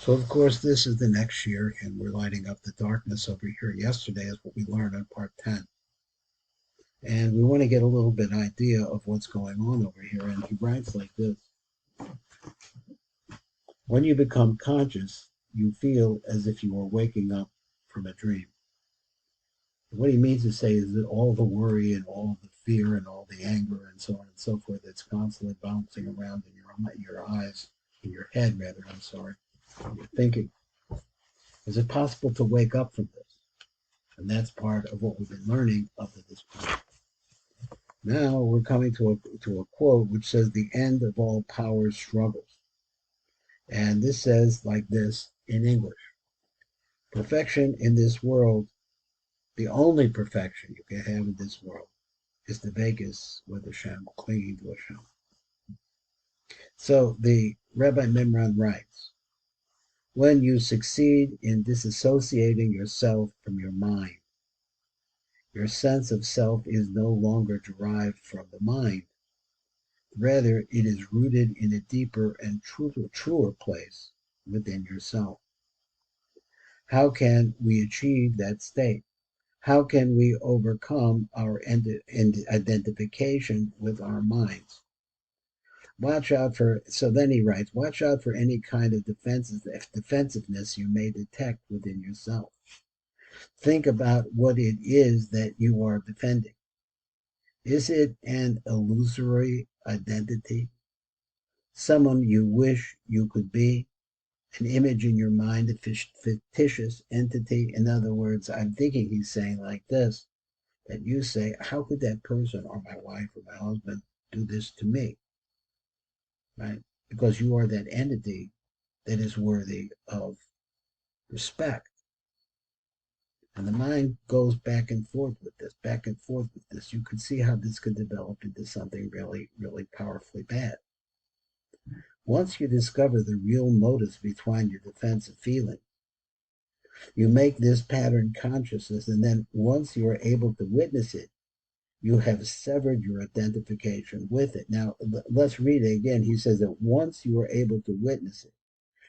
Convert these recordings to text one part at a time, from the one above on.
So, of course, this is the next year, and we're lighting up the darkness over here. Yesterday is what we learned in part 10. And we want to get a little bit idea of what's going on over here. And he writes like this: when you become conscious, you feel as if you are waking up from a dream. What he means to say is that all the worry and all the fear and all the anger and so on and so forth that's constantly bouncing around in your eyes, in your head rather, I'm sorry, you're thinking. Is it possible to wake up from this? And that's part of what we've been learning up to this point. Now we're coming to a quote which says, the end of all power struggles. And this says like this in English: perfection in this world, the only perfection you can have in this world, is the Vegas with Hashem, clinging to Hashem. So the Rabbi Mimran writes, when you succeed in disassociating yourself from your mind, your sense of self is no longer derived from the mind. Rather, it is rooted in a deeper and truer place within yourself. How can we achieve that state? How can we overcome our identification with our minds? So then he writes, watch out for any kind of defensiveness you may detect within yourself. Think about what it is that you are defending. Is it an illusory identity? Someone you wish you could be? An image in your mind, a fictitious entity? In other words, I'm thinking he's saying like this, that you say, how could that person or my wife or my husband do this to me? Right? Because you are that entity that is worthy of respect. And the mind goes back and forth with this, back and forth with this. You can see how this could develop into something really, really powerfully bad. Once you discover the real motives behind your defensive feeling, you make this pattern consciousness, and then once you are able to witness it, you have severed your identification with it. Now, let's read it again. He says that once you are able to witness it.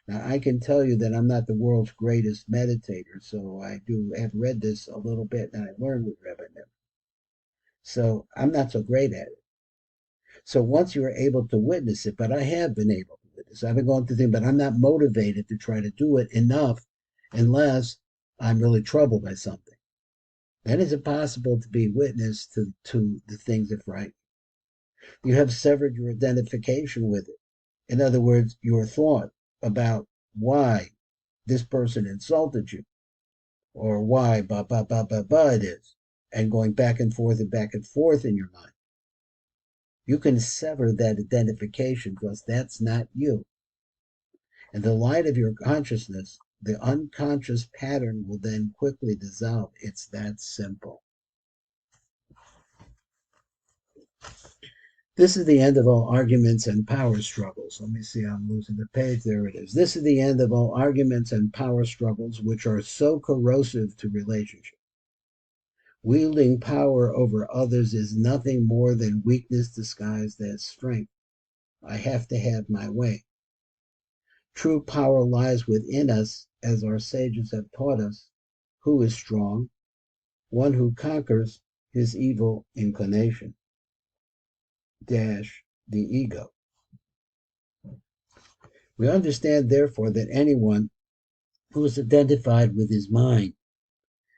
Now, I can tell you that I'm not the world's greatest meditator, so I have read this a little bit, and I learned with Rebbe Nim. So I'm not so great at it. So once you are able to witness it, but I have been able to witness, I've been going through things, but I'm not motivated to try to do it enough unless I'm really troubled by something. Then is it possible to be witness to the things that frighten you? You have severed your identification with it. In other words, your thought about why this person insulted you, or why it is, and going back and forth in your mind. You can sever that identification because that's not you. In the light of your consciousness, the unconscious pattern will then quickly dissolve. It's that simple. This is the end of all arguments and power struggles. Let me see, I'm losing the page. There it is. This is the end of all arguments and power struggles, which are so corrosive to relationship. Wielding power over others is nothing more than weakness disguised as strength. I have to have my way. True power lies within us, as our sages have taught us. Who is strong? One who conquers his evil inclination. The ego. We understand, therefore, that anyone who is identified with his mind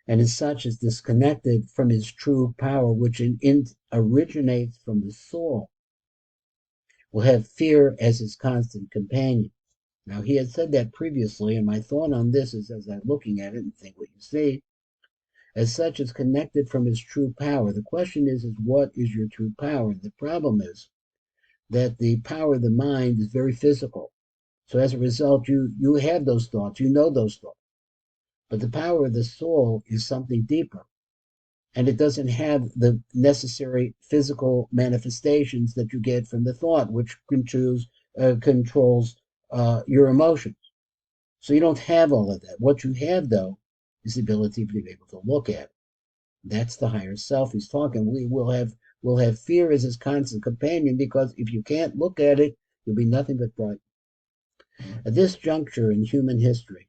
and as such is disconnected from his true power, which originates from the soul, will have fear as his constant companion. Now, he had said that previously, and my thought on this is, as I'm looking at it and think what you see, as such is connected from his true power. The question is what is your true power? And the problem is that the power of the mind is very physical. So as a result, you have those thoughts, you know those thoughts. But the power of the soul is something deeper. And it doesn't have the necessary physical manifestations that you get from the thought, which controls your emotions. So you don't have all of that. What you have, though, is the ability to be able to look at it. That's the higher self he's talking. We'll have fear as his constant companion, because if you can't look at it, you'll be nothing but frightened. At this juncture in human history,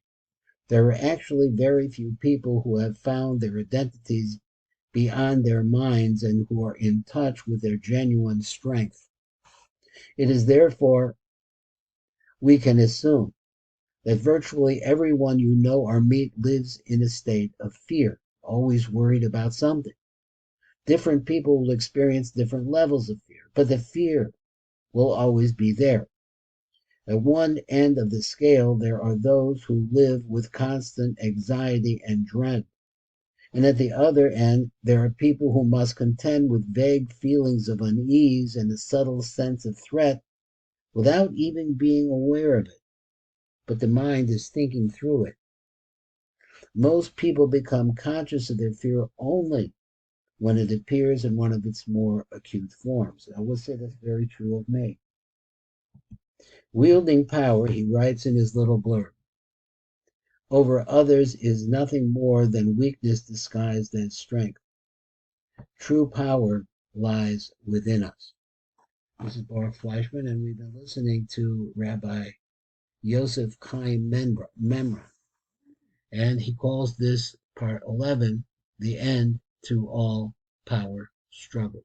there are actually very few people who have found their identities beyond their minds and who are in touch with their genuine strength. It is therefore we can assume that virtually everyone you know or meet lives in a state of fear, always worried about something. Different people will experience different levels of fear, but the fear will always be there. At one end of the scale, there are those who live with constant anxiety and dread. And at the other end, there are people who must contend with vague feelings of unease and a subtle sense of threat without even being aware of it. But the mind is thinking through it. Most people become conscious of their fear only when it appears in one of its more acute forms. I would say that's very true of me. Wielding power, he writes in his little blurb, over others is nothing more than weakness disguised as strength. True power lies within us. This is Baruch Fleischman, and we've been listening to Rabbi Yosef Chaim Memra, and he calls this part 11 the end to all power struggles.